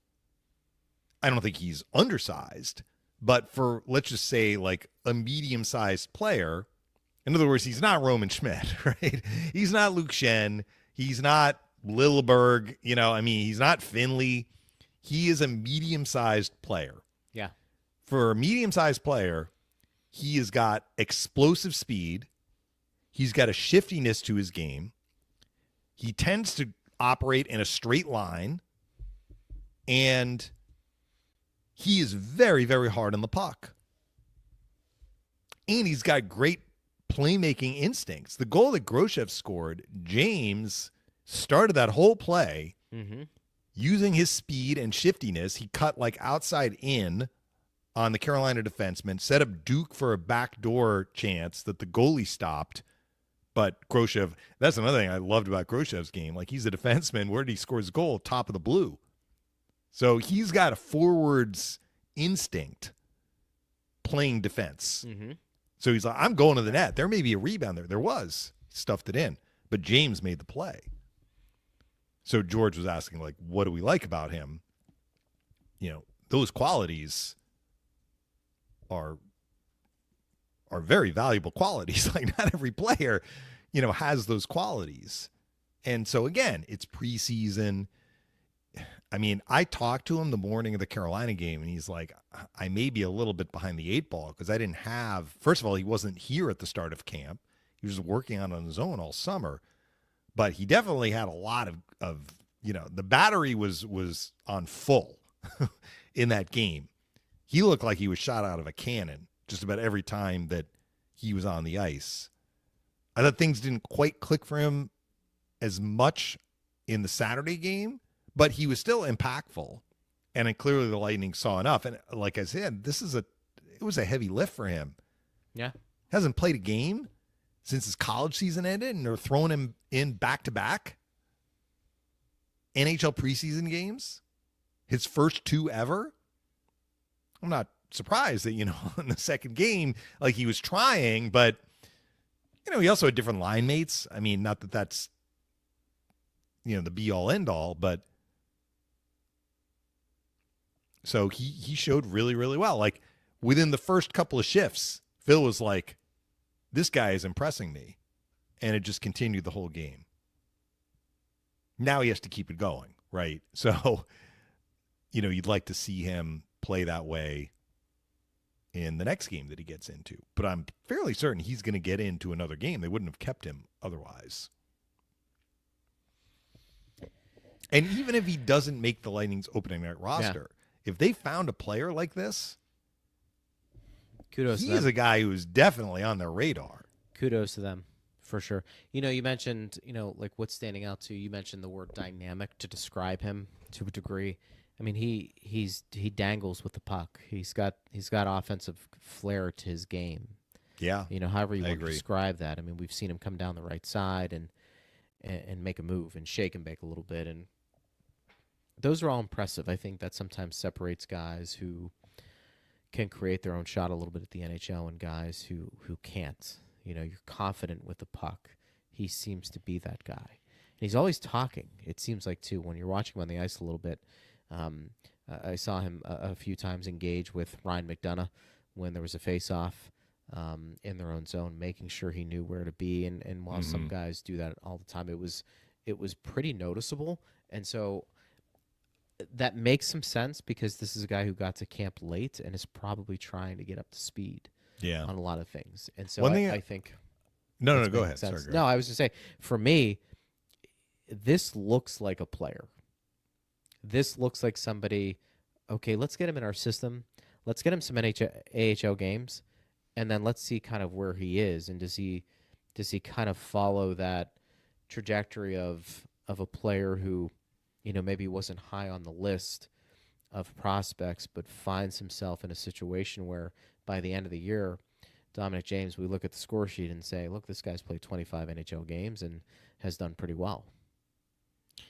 I don't think he's undersized. But for, let's just say, like a medium-sized player, in other words, he's not Roman Schmidt, right? He's not Luke Shen. He's not Lilleberg, he's not Finley. He is a medium-sized player. Yeah. For a medium-sized player, he has got explosive speed. He's got a shiftiness to his game. He tends to operate in a straight line. And he is very, very hard on the puck. And he's got great playmaking instincts. The goal that Groshev scored, James started that whole play using his speed and shiftiness. He cut like outside in on the Carolina defenseman, set up Duke for a backdoor chance that the goalie stopped. But Groshev, that's another thing I loved about Groshev's game. Like, he's a defenseman. Where did he score his goal? Top of the blue. So he's got a forwards instinct playing defense. So he's like, I'm going to the net. There may be a rebound there. There was. He stuffed it in. But James made the play. So George was asking, like, what do we like about him? Those qualities are very valuable qualities. Like, not every player, has those qualities. And so, again, it's preseason. I mean, I talked to him the morning of the Carolina game, and he's like, I may be a little bit behind the 8 ball because I didn't have, first of all, he wasn't here at the start of camp. He was working on his own all summer, but he definitely had a lot of the battery was on full in that game. He looked like he was shot out of a cannon just about every time that he was on the ice. I thought things didn't quite click for him as much in the Saturday game, but he was still impactful. And clearly the Lightning saw enough. And like I said, it was a heavy lift for him. Yeah. Hasn't played a game since his college season ended, and they're throwing him in back-to-back NHL preseason games, his first 2 ever. I'm not surprised that, in the second game, like he was trying, but, he also had different line mates. I mean, not that that's, the be-all, end-all, but so he showed really, really well. Like, within the first couple of shifts, Phil was like, this guy is impressing me, and it just continued the whole game. Now he has to keep it going, right? So, you'd like to see him play that way in the next game that he gets into. But I'm fairly certain he's going to get into another game. They wouldn't have kept him otherwise. And even if he doesn't make the Lightning's opening night roster, if they found a player like this, kudos to he them. is a guy who is definitely on their radar. Kudos to them, for sure. You mentioned, like what's standing out to you. You mentioned the word dynamic to describe him to a degree. I mean, he dangles with the puck. He's got offensive flair to his game. Yeah. However you want agree. to describe that. I mean, we've seen him come down the right side and make a move and shake and bake a little bit, and those are all impressive. I think that sometimes separates guys who can create their own shot a little bit at the NHL and guys who can't. You're confident with the puck. He seems to be that guy. And he's always talking, it seems like, too. When you're watching him on the ice a little bit, I saw him a few times engage with Ryan McDonough when there was a face-off in their own zone, making sure he knew where to be. And while some guys do that all the time, it was pretty noticeable. And so that makes some sense because this is a guy who got to camp late and is probably trying to get up to speed on a lot of things. And so I think... No, go ahead. Sorry, no, I was going to say, for me, this looks like a player. This looks like somebody, okay, let's get him in our system. Let's get him some AHL games, and then let's see kind of where he is. And does he kind of follow that trajectory of a player who, maybe wasn't high on the list of prospects, but finds himself in a situation where by the end of the year, Dominic James, we look at the score sheet and say, look, this guy's played 25 NHL games and has done pretty well.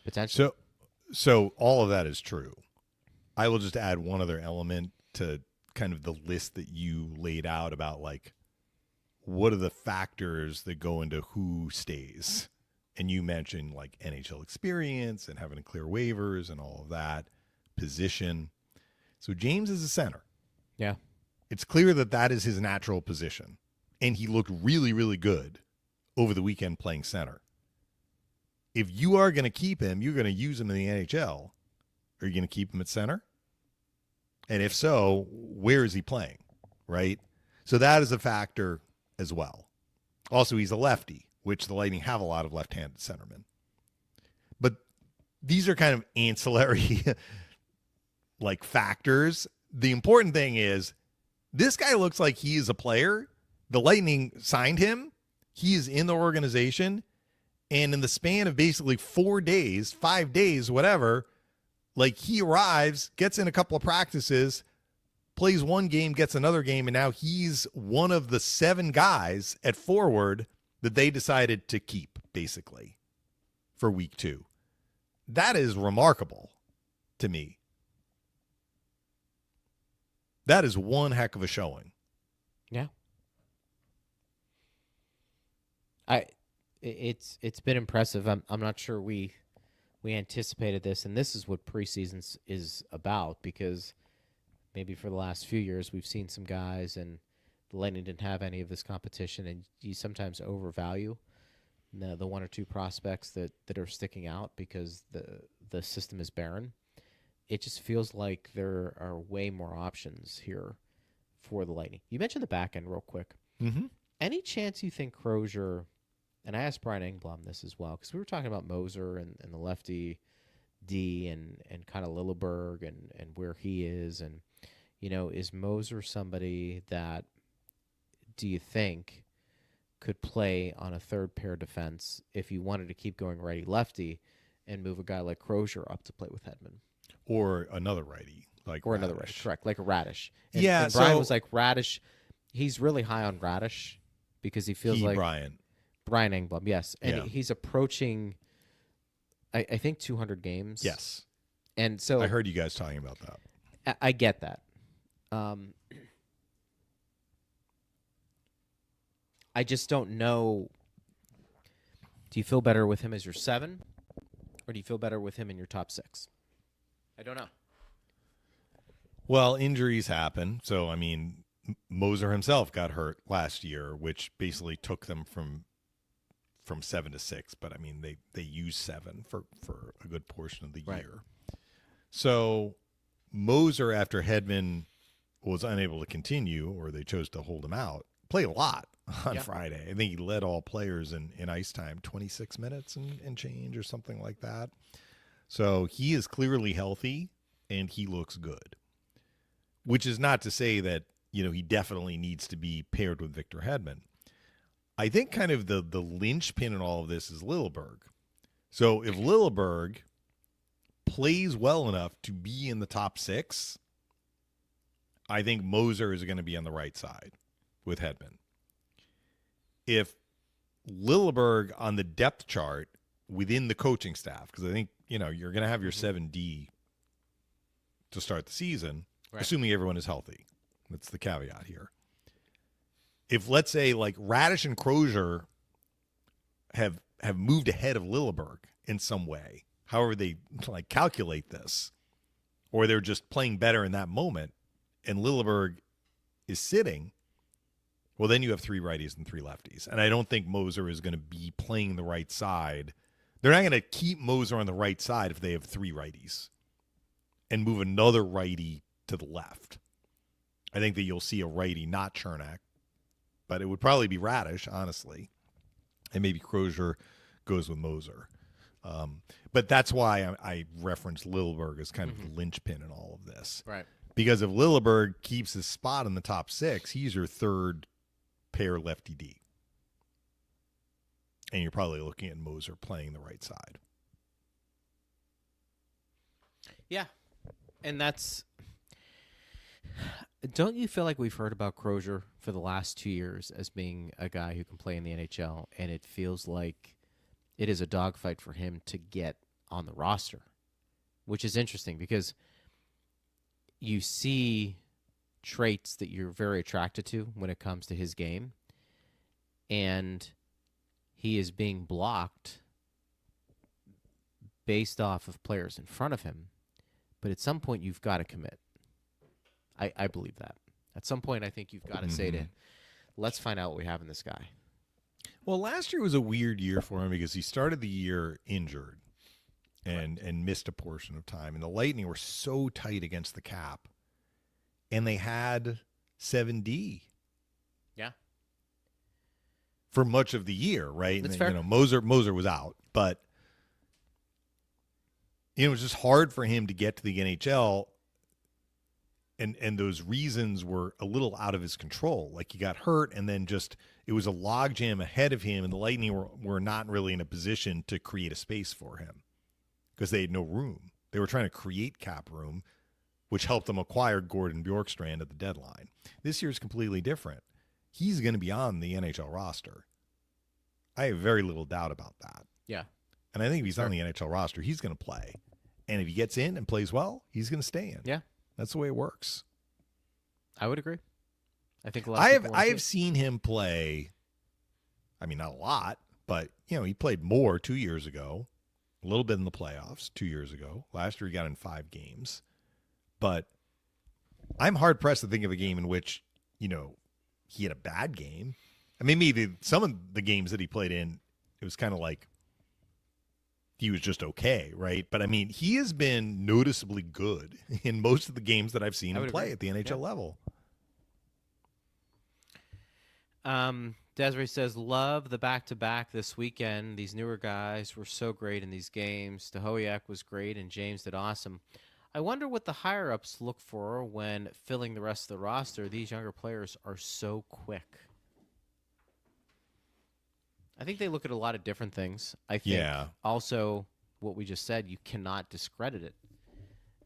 Potentially. So all of that is true. I will just add one other element to kind of the list that you laid out about, like, what are the factors that go into who stays? And you mentioned, like, NHL experience and having to clear waivers and all of that, position. So James is a center. Yeah. It's clear that is his natural position. And he looked really, really good over the weekend playing center. If you are going to keep him, you're going to use him in the NHL. Are you going to keep him at center? And if so, where is he playing? Right? So that is a factor as well. Also, he's a lefty, which the Lightning have a lot of left-handed centermen. But these are kind of ancillary like factors. The important thing is this guy looks like he is a player. The Lightning signed him. He is in the organization. And in the span of basically 4 days, 5 days, whatever, like, he arrives, gets in a couple of practices, plays one game, gets another game, and now he's one of the 7 guys at forward that they decided to keep, basically, for week 2. That is remarkable to me. That is one heck of a showing. Yeah. It's been impressive. I'm not sure we anticipated this, and this is what preseason is about, because maybe for the last few years we've seen some guys and the Lightning didn't have any of this competition, and you sometimes overvalue the 1 or 2 prospects that are sticking out because the system is barren. it just feels like there are way more options here for the Lightning. You mentioned the back end real quick. Mm-hmm. Any chance you think Crozier, and I asked Brian Engblom this as well, because we were talking about Moser and the lefty D and kind of Lilleberg and where he is. And, is Moser somebody that, do you think, could play on a third pair defense if you wanted to keep going righty-lefty and move a guy like Crozier up to play with Hedman? Or another righty, another righty, correct, like a Radish. And Brian was like, Radish, he's really high on Radish because he feels like Brian Engblom, yes, and he's approaching, I think, 200 games. Yes, and so I heard you guys talking about that. I get that. I just don't know. Do you feel better with him as your 7, or do you feel better with him in your top 6? I don't know. Well, injuries happen. So, I mean, Moser himself got hurt last year, which basically took them from 7 to 6. But, I mean, they used 7 for a good portion of the year. So, Moser, after Hedman was unable to continue, or they chose to hold him out, played a lot on Friday. I think he led all players in ice time, 26 minutes and change or something like that. So he is clearly healthy, and he looks good, which is not to say that, he definitely needs to be paired with Victor Hedman. I think kind of the linchpin in all of this is Lilleberg. So if Lilleberg plays well enough to be in the top 6, I think Moser is going to be on the right side with Hedman. If Lilleberg on the depth chart within the coaching staff, because I think, you're going to have your 7D to start the season, assuming everyone is healthy. That's the caveat here. If, let's say, like Radish and Crozier have moved ahead of Lilleberg in some way, however they calculate this, or they're just playing better in that moment, and Lilleberg is sitting, well, then you have 3 righties and 3 lefties. And I don't think Moser is going to be playing the right side. They're not going to keep Moser on the right side if they have 3 righties and move another righty to the left. I think that you'll see a righty, not Chernak, but it would probably be Radish, honestly. And maybe Crozier goes with Moser. But that's why I referenced Lilleberg as kind of the linchpin in all of this. Right. Because if Lilleberg keeps his spot in the top 6, he's your third pair lefty D. And you're probably looking at Moser playing the right side. Yeah. And that's... Don't you feel like we've heard about Crozier for the last 2 years as being a guy who can play in the NHL, and it feels like it is a dogfight for him to get on the roster, which is interesting because you see traits that you're very attracted to when it comes to his game, and he is being blocked based off of players in front of him. But at some point, you've got to commit. I believe that. At some point, I think you've got to say to him, let's find out what we have in this guy. Well, last year was a weird year for him because he started the year injured and missed a portion of time. And the Lightning were so tight against the cap. And they had 7D. Yeah. For much of the year, right? That's and, fair. Moser was out. But it was just hard for him to get to the NHL. And those reasons were a little out of his control. Like he got hurt, and then just it was a logjam ahead of him, and the Lightning were not really in a position to create a space for him because they had no room. They were trying to create cap room, which helped them acquire Gordon Bjorkstrand at the deadline. This year is completely different. He's going to be on the NHL roster. I have very little doubt about that. Yeah. And I think if he's on the NHL roster, he's going to play. And if he gets in and plays well, he's going to stay in. Yeah. That's the way it works. I would agree. I think I have seen him play. I mean, not a lot, but he played more 2 years ago, a little bit in the playoffs 2 years ago. Last year he got in 5 games, but I'm hard pressed to think of a game in which he had a bad game. I mean, maybe some of the games that he played in, it was kind of like he was just okay, right? But I mean, he has been noticeably good in most of the games that I've seen him play at the NHL level. Desiree says, love the back-to-back this weekend. These newer guys were so great in these games. Stahowiak was great, and James did awesome. I wonder what the higher-ups look for when filling the rest of the roster. These younger players are so quick. I think they look at a lot of different things. I think also what we just said, you cannot discredit it.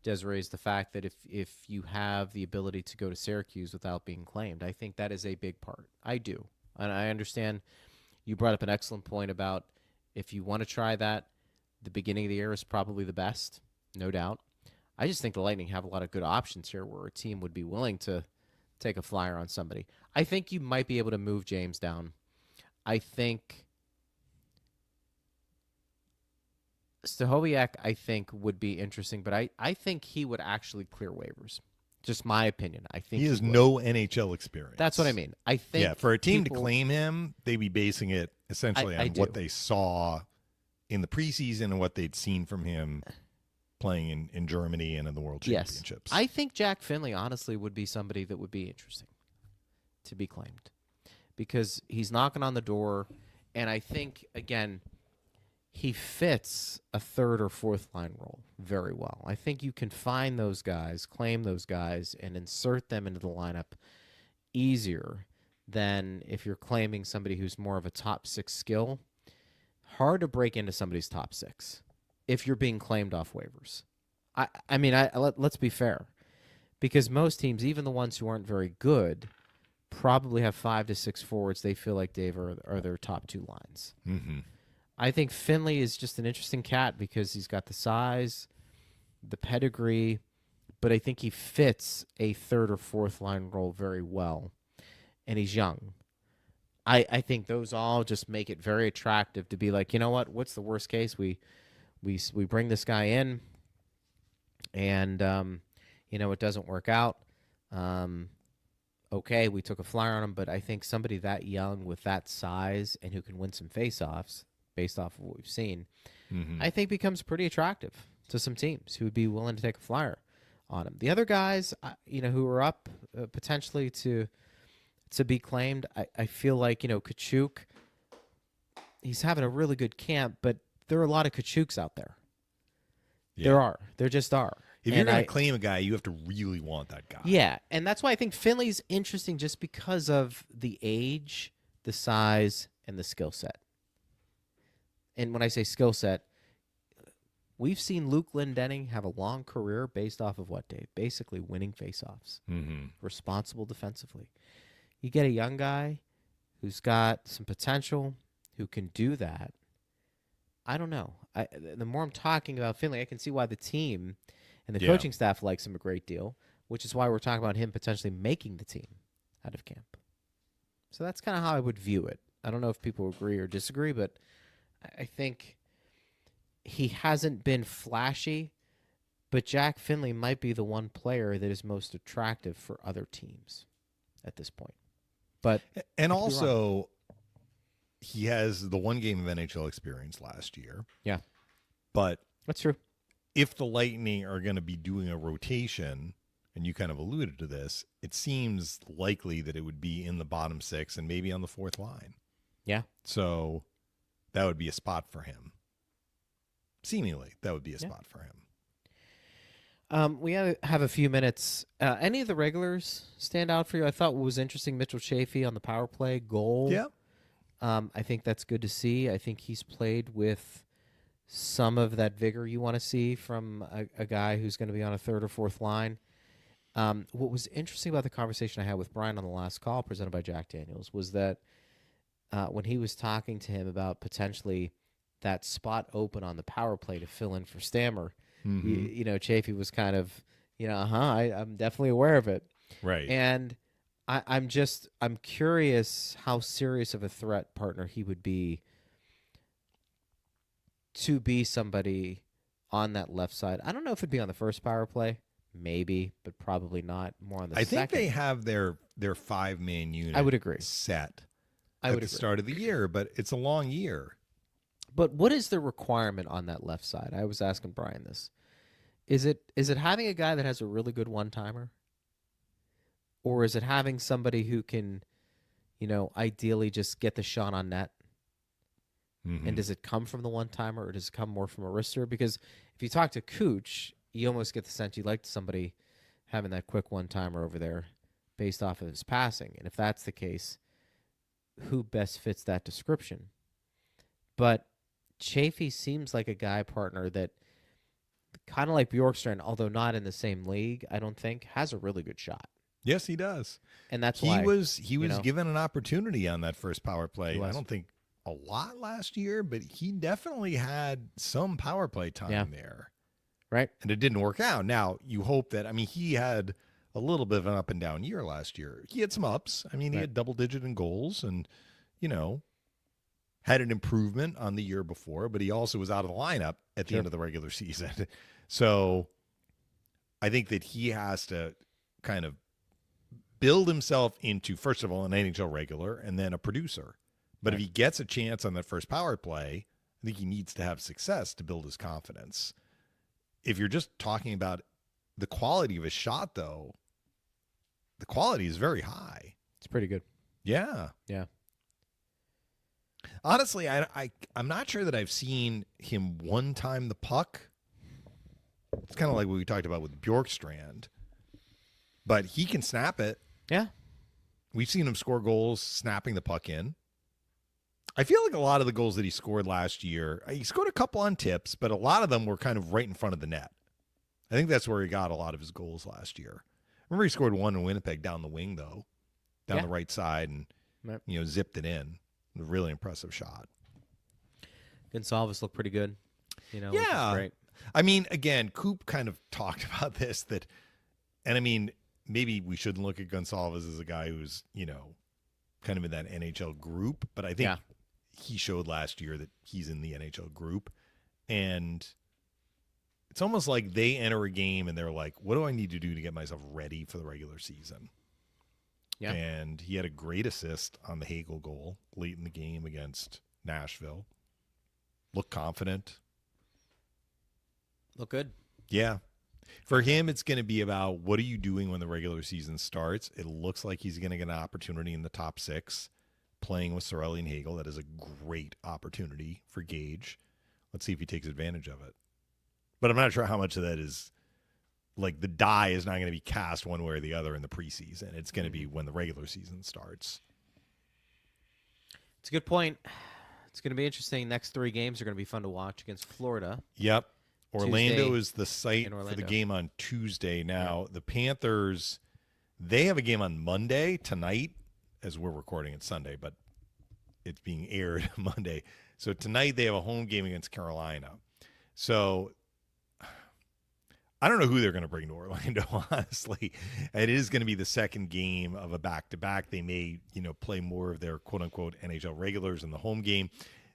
Desiree, is the fact that if you have the ability to go to Syracuse without being claimed, I think that is a big part. I do. And I understand you brought up an excellent point about if you want to try that, the beginning of the year is probably the best, no doubt. I just think the Lightning have a lot of good options here where a team would be willing to take a flyer on somebody. I think you might be able to move James down. I think Stahowiak, would be interesting, but I think he would actually clear waivers. Just my opinion. I think he has no NHL experience. That's what I mean. I think for a team to claim him, they'd be basing it essentially on what they saw in the preseason and what they'd seen from him playing in Germany and in the World Championships. I think Jack Finley, honestly, would be somebody that would be interesting to be claimed because he's knocking on the door, and I think, again, he fits a third or fourth line role very well. I think you can find those guys, claim those guys, and insert them into the lineup easier than if you're claiming somebody who's more of a top six skill. Hard to break into somebody's top six if you're being claimed off waivers. I mean, let's be fair, because most teams, even the ones who aren't very good, probably have 5 to 6 forwards they feel like Dave are their top two lines. Mm-hmm. I think Finley is just an interesting cat because he's got the size, the pedigree, but I think he fits a third or fourth line role very well, and he's young. I think those all just make it very attractive to be like, you know what? What's the worst case? We bring this guy in, and it doesn't work out. Okay, we took a flyer on him, but I think somebody that young with that size and who can win some faceoffs, based off of what we've seen, I think becomes pretty attractive to some teams who would be willing to take a flyer on him. The other guys, who are up potentially to be claimed, I feel like, Kachuk, he's having a really good camp, but there are a lot of Kachuks out there. Yeah. There just are. If you're going to claim a guy, you have to really want that guy. Yeah, and that's why I think Finley's interesting just because of the age, the size, and the skill set. And when I say skill set, we've seen Luke Glendening have a long career based off of what, Dave? Basically winning faceoffs, responsible defensively. You get a young guy who's got some potential, who can do that. I don't know. The more I'm talking about Finley, I can see why the team and the coaching staff likes him a great deal, which is why we're talking about him potentially making the team out of camp. So that's kind of how I would view it. I don't know if people agree or disagree, but I think he hasn't been flashy, but Jack Finley might be the one player that is most attractive for other teams at this point. And also, he has the one game of NHL experience last year. Yeah. But that's true. If the Lightning are going to be doing a rotation, and you kind of alluded to this, it seems likely that it would be in the bottom six and maybe on the fourth line. Yeah. So that would be a spot for him. Seemingly, that would be a spot for him. We have a few minutes. Any of the regulars stand out for you? I thought what was interesting, Mitchell Chaffee on the power play goal. Yeah. I think that's good to see. I think he's played with some of that vigor you want to see from a guy who's going to be on a third or fourth line. What was interesting about the conversation I had with Brian on the last call presented by Jack Daniels was that when he was talking to him about potentially that spot open on the power play to fill in for Stammer, Chaffee was kind of, I'm definitely aware of it. Right. And I'm curious how serious of a threat partner he would be to be somebody on that left side. I don't know if it'd be on the first power play, maybe, but probably not. More on the second. I think they have their 5-man unit. I would agree. Set at the start of the year, but it's a long year. But what is the requirement on that left side? I was asking Brian this. Is it having a guy that has a really good one-timer? Or is it having somebody who can, ideally just get the shot on net? Mm-hmm. And does it come from the one-timer or does it come more from a wrister? Because if you talk to Cooch, you almost get the sense you like somebody having that quick one-timer over there based off of his passing. And if that's the case, who best fits that description? But Chafee seems like a guy partner that, kind of like Bjorkstrand, although not in the same league, I don't think, has a really good shot. Yes, he does. And that's he why was given an opportunity on that first power play. I don't think a lot last year, but he definitely had some power play time there. Right. And it didn't work out. Now, you hope that, he had a little bit of an up and down year last year. He had some ups. He had double digit in goals and, had an improvement on the year before, but he also was out of the lineup at the end of the regular season. So I think that he has to kind of build himself into, first of all, an NHL regular and then a producer. But if he gets a chance on that first power play, I think he needs to have success to build his confidence. If you're just talking about the quality of his shot, though, the quality is very high. It's pretty good. Yeah. Yeah. Honestly, I'm not sure that I've seen him one-time the puck. It's kind of like what we talked about with Bjorkstrand. But he can snap it. Yeah. We've seen him score goals snapping the puck in. I feel like a lot of the goals that he scored last year, he scored a couple on tips, but a lot of them were kind of right in front of the net. I think that's where he got a lot of his goals last year. Remember he scored one in Winnipeg down the wing, though, down the right side, and zipped it in. A really impressive shot. Gonsalves looked pretty good. Yeah. Great. Again, Coop kind of talked about this, maybe we shouldn't look at Gonsalves as a guy who's, kind of in that NHL group, but I think he showed last year that he's in the NHL group. And it's almost like they enter a game and they're like, what do I need to do to get myself ready for the regular season? Yeah. And he had a great assist on the Hagel goal late in the game against Nashville. Looked confident. Look good. Yeah. For him, it's going to be about what are you doing when the regular season starts. It looks like he's going to get an opportunity in the top six playing with Sorelli and Hagel. That is a great opportunity for Gage. Let's see if he takes advantage of it. But I'm not sure how much of that is like the die is not going to be cast one way or the other in the preseason. It's going to be when the regular season starts. It's a good point. It's going to be interesting. Next 3 games are going to be fun to watch against Florida. Yep. Orlando Tuesday is the site for the game on Tuesday. Now, the Panthers, they have a game on Monday tonight, as we're recording it Sunday, but it's being aired Monday. So tonight they have a home game against Carolina. So I don't know who they're going to bring to Orlando, honestly. It is going to be the second game of a back-to-back. They may, play more of their quote-unquote NHL regulars in the home game.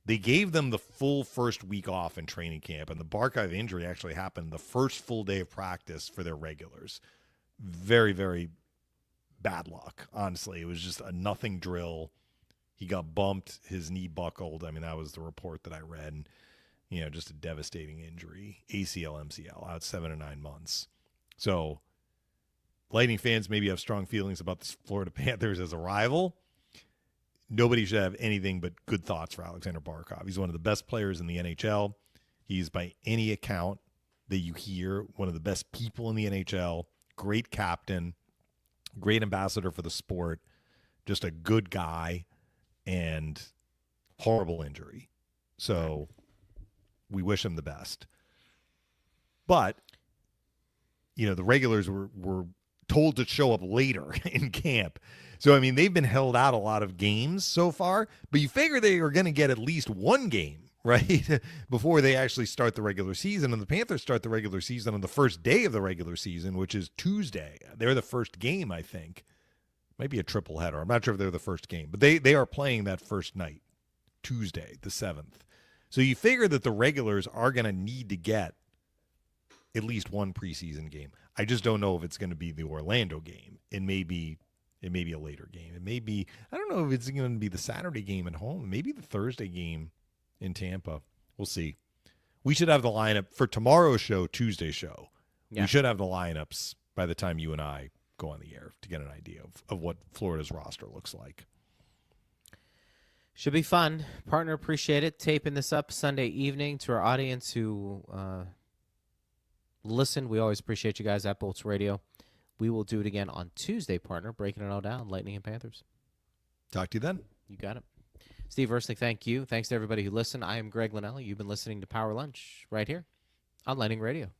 They gave them the full first week off in training camp, and the Barkov injury actually happened the first full day of practice for their regulars. Very, very bad luck, honestly. It was just a nothing drill. He got bumped. His knee buckled. That was the report that I read. And, just a devastating injury. ACL, MCL, out 7 to 9 months. So Lightning fans maybe have strong feelings about the Florida Panthers as a rival. Nobody should have anything but good thoughts for Alexander Barkov. He's one of the best players in the NHL. He's, by any account that you hear, one of the best people in the NHL. Great captain, great ambassador for the sport, just a good guy, and horrible injury. So we wish him the best. But, the regulars were told to show up later in camp. So, they've been held out a lot of games so far, but you figure they are going to get at least one game, right, before they actually start the regular season. And the Panthers start the regular season on the first day of the regular season, which is Tuesday. They're the first game, I think. Might be a triple header. I'm not sure if they're the first game, but they are playing that first night, Tuesday, the 7th. So you figure that the regulars are going to need to get at least one preseason game. I just don't know if it's going to be the Orlando game. It may be a later game. It may be, I don't know if it's going to be the Saturday game at home. Maybe the Thursday game in Tampa. We'll see. We should have the lineup for tomorrow's show, Tuesday's show. Yeah. We should have the lineups by the time you and I go on the air to get an idea of what Florida's roster looks like. Should be fun. Partner, appreciate it. Taping this up Sunday evening to our audience who listen. We always appreciate you guys at Bolts Radio. We will do it again on Tuesday, partner, breaking it all down, Lightning and Panthers. Talk to you then. You got it. Steve Versnick, thank you. Thanks to everybody who listened. I am Greg Linnelli. You've been listening to Power Lunch right here on Lightning Radio.